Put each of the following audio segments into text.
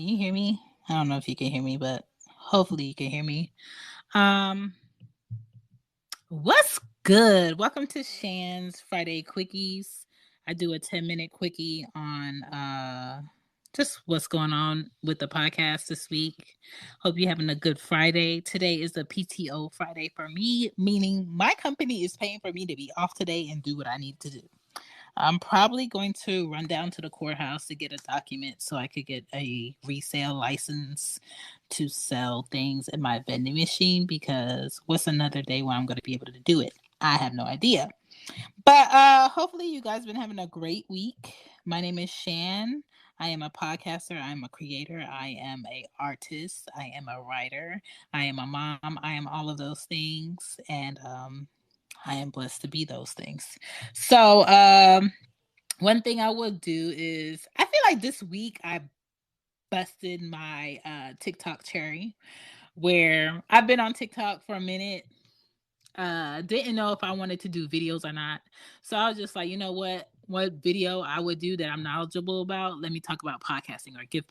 Can you hear me? I don't know if you can hear me, but hopefully you can hear me. Um, what's good? Welcome to Shan's Friday Quickies. I do a 10-minute quickie on just what's going on with the podcast this week. Hope you're having a good Friday. Today is the PTO Friday for me, meaning my company is paying for me to be off today and do what I need to do. I'm probably going to run down to the courthouse to get a document so I could get a resale license to sell things in my vending machine, because what's another day when I'm going to be able to do it? I have no idea. But hopefully you guys have been having a great week. My name is Shan. I am a podcaster. I am a creator. I am an artist. I am a writer. I am a mom. I am all of those things. And I am blessed to be those things. So one thing I would do is, I feel like this week I busted my TikTok cherry, where I've been on TikTok for a minute. Didn't know if I wanted to do videos or not. So I was just like, you know what video I would do that I'm knowledgeable about? Let me talk about podcasting or give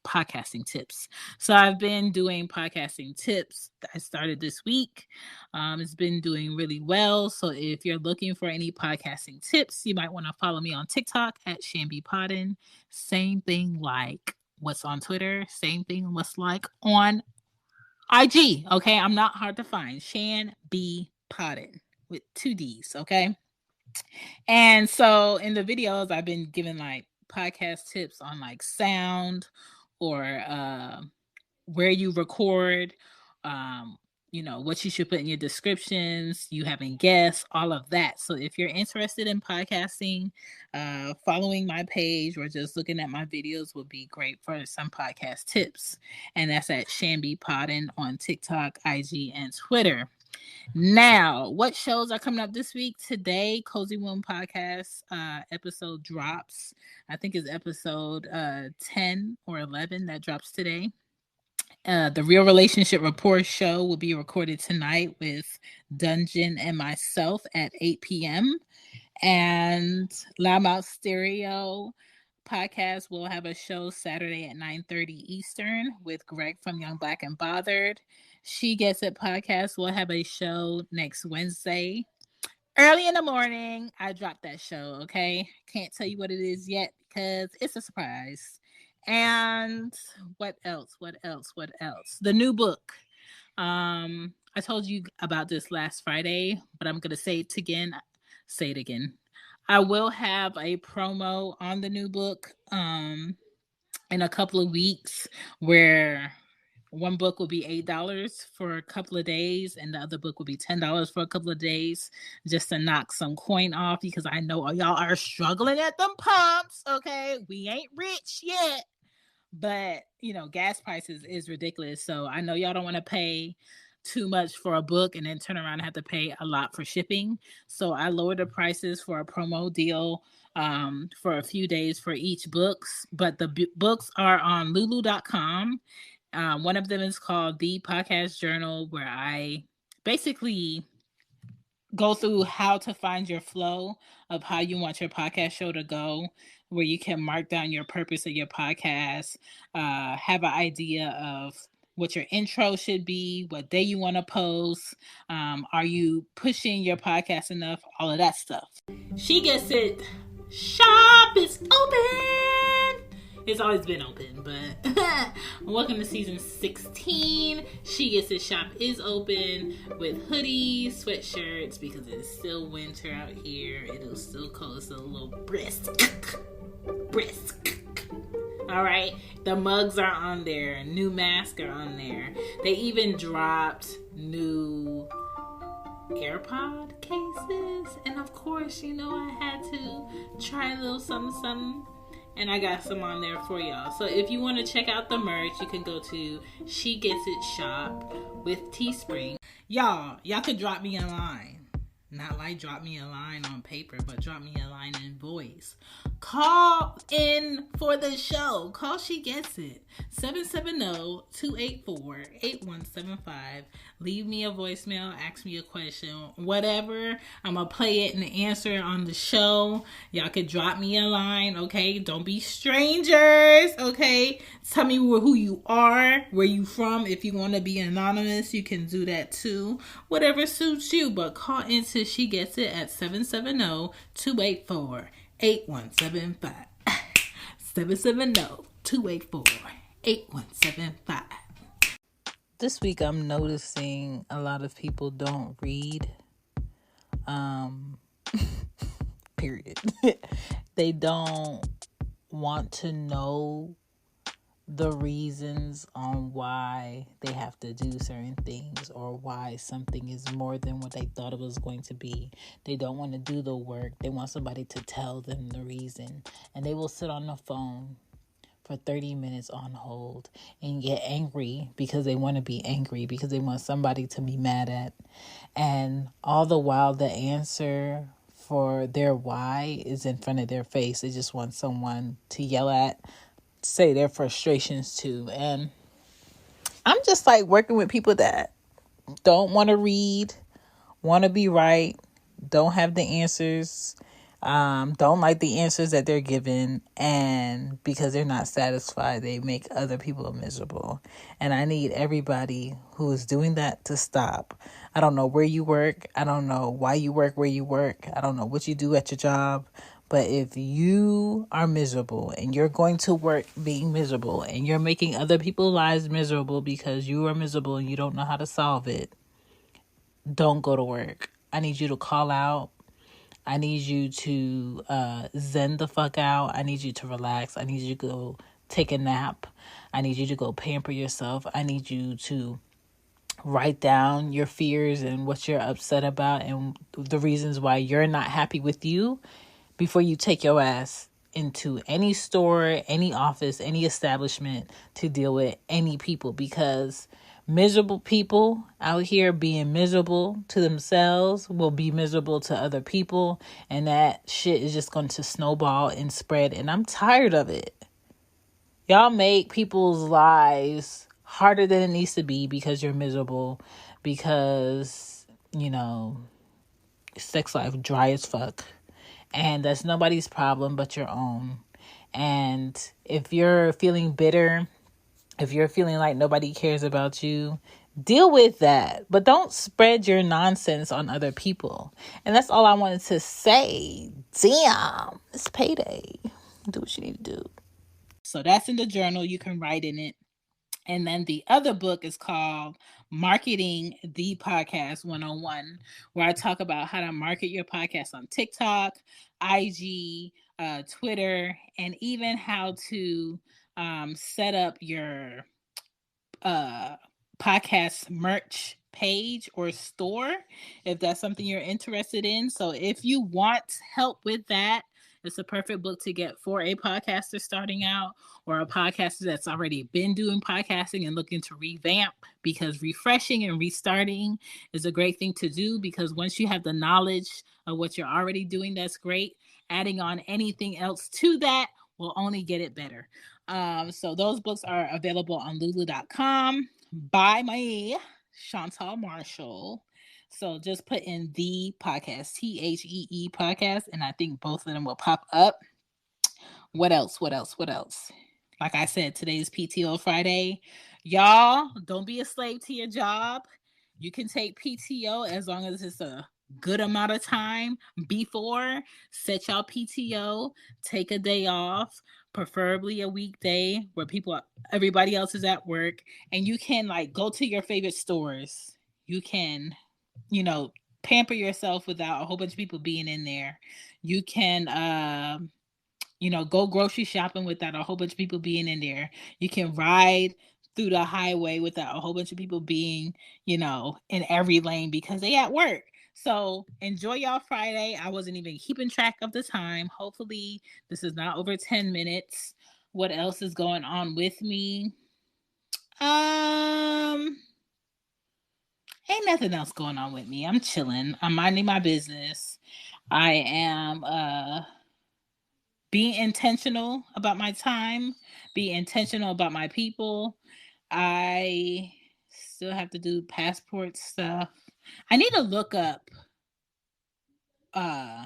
podcasting tips. So I've been doing podcasting tips. I started this week. It's been doing really well. So if you're looking for any podcasting tips, you might want to follow me on TikTok at Shegetsitpod. Same thing like what's on Twitter. Same thing what's like on IG, okay? I'm not hard to find. Shan B Podden with 2 D's, okay? And so in the videos, I've been giving like podcast tips on like sound or where you record, what you should put in your descriptions, you having guests, all of that. So if you're interested in podcasting, following my page or just looking at my videos would be great for some podcast tips. And that's at Shambi Podden on TikTok, IG, and Twitter. Now, what shows are coming up this week? Today, Cozy Womb Podcast episode drops. I think it's episode 10 or 11 that drops today. The Real Relationship Report show will be recorded tonight with Dungeon and myself at 8 p.m. And Loudmouth Stereo podcast will have a show Saturday at 9:30 Eastern with Greg from Young Black and Bothered. She Gets It podcast will have a show next Wednesday. Early in the morning, I dropped that show, okay? Can't tell you what it is yet because it's a surprise. And what else? The new book. I told you about this last Friday, but I'm going to say it again. I will have a promo on the new book in a couple of weeks, where one book will be $8 for a couple of days and the other book will be $10 for a couple of days, just to knock some coin off, because I know y'all are struggling at them pumps, okay? We ain't rich yet, but gas prices is ridiculous. So I know y'all don't want to pay too much for a book and then turn around and have to pay a lot for shipping. So I lowered the prices for a promo deal for a few days for each books, but the books are on lulu.com. One of them is called The Podcast Journal, where I basically go through how to find your flow of how you want your podcast show to go, where you can mark down your purpose of your podcast, have an idea of what your intro should be, what day you want to post, are you pushing your podcast enough, all of that stuff. She Gets It shop is open. It's always been open, but welcome to season 16. She Gets It shop is open with hoodies, sweatshirts, because it's still winter out here. It is still cold. It's a little brisk. All right. The mugs are on there. New masks are on there. They even dropped new AirPod cases. And of course, I had to try a little something. And I got some on there for y'all. So if you want to check out the merch, you can go to She Gets It shop with Teespring. Y'all could drop me a line. Not like drop me a line on paper, but drop me a line in voice. Call in for the show. Call She Gets It. 770-284-8175. Leave me a voicemail. Ask me a question. Whatever. I'm going to play it and answer it on the show. Y'all could drop me a line, okay? Don't be strangers, okay? Tell me who you are, where you from. If you want to be anonymous, you can do that too. Whatever suits you, but call into She Gets It at 770-284-8175. 770-284-8175. This week I'm noticing a lot of people don't read. Period. They don't want to know the reasons on why they have to do certain things or why something is more than what they thought it was going to be. They don't want to do the work. They want somebody to tell them the reason. And they will sit on the phone for 30 minutes on hold and get angry because they want to be angry, because they want somebody to be mad at. And all the while the answer for their why is in front of their face. They just want someone to yell at, say their frustrations to. And I'm just like working with people that don't want to read, want to be right, don't have the answers, don't like the answers that they're given, and because they're not satisfied, they make other people miserable. And I need everybody who is doing that to stop. I don't know where you work. I don't know why you work where you work. I don't know what you do at your job. But if you are miserable and you're going to work being miserable and you're making other people's lives miserable because you are miserable and you don't know how to solve it, don't go to work. I need you to call out. I need you to zen the fuck out. I need you to relax. I need you to go take a nap. I need you to go pamper yourself. I need you to write down your fears and what you're upset about and the reasons why you're not happy with you before you take your ass into any store, any office, any establishment to deal with any people, because miserable people out here being miserable to themselves will be miserable to other people, and that shit is just going to snowball and spread, and I'm tired of it. Y'all make people's lives harder than it needs to be because you're miserable, because, you know, sex life dry as fuck. And that's nobody's problem but your own. And if you're feeling bitter, if you're feeling like nobody cares about you, deal with that. But don't spread your nonsense on other people. And that's all I wanted to say. Damn, it's payday. Do what you need to do. So that's in the journal. You can write in it. And then the other book is called Marketing the Podcast 101, where I talk about how to market your podcast on TikTok, IG, Twitter, and even how to set up your podcast merch page or store, if that's something you're interested in. So if you want help with that, it's a perfect book to get for a podcaster starting out or a podcaster that's already been doing podcasting and looking to revamp, because refreshing and restarting is a great thing to do, because once you have the knowledge of what you're already doing, that's great. Adding on anything else to that will only get it better. So those books are available on lulu.com by my Chantal Marshall. So just put in the podcast, THEE podcast, and I think both of them will pop up. What else? Like I said, today's PTO Friday. Y'all, don't be a slave to your job. You can take PTO as long as it's a good amount of time before. Set y'all PTO, take a day off, preferably a weekday where everybody else is at work, and you can like go to your favorite stores. You can, pamper yourself without a whole bunch of people being in there. You can, go grocery shopping without a whole bunch of people being in there. You can ride through the highway without a whole bunch of people being, in every lane because they at work. So enjoy y'all Friday. I wasn't even keeping track of the time. Hopefully this is not over 10 minutes. What else is going on with me? Ain't nothing else going on with me. I'm chilling. I'm minding my business. I am being intentional about my time, being intentional about my people. I still have to do passport stuff. I need to look up uh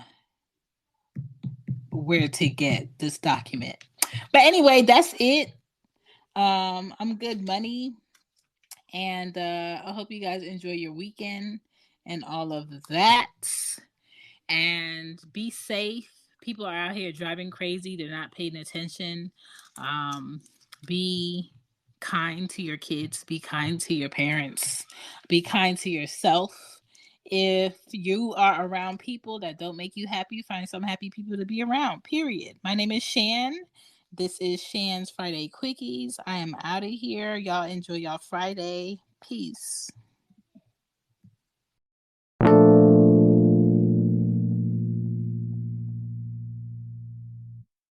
where to get this document. But anyway, that's it. I'm good money. And I hope you guys enjoy your weekend and all of that. And be safe. People are out here driving crazy. They're not paying attention. Be kind to your kids. Be kind to your parents. Be kind to yourself. If you are around people that don't make you happy, find some happy people to be around. Period. My name is Shan. This is Shan's Friday Quickies. I am out of here. Y'all enjoy y'all Friday. Peace.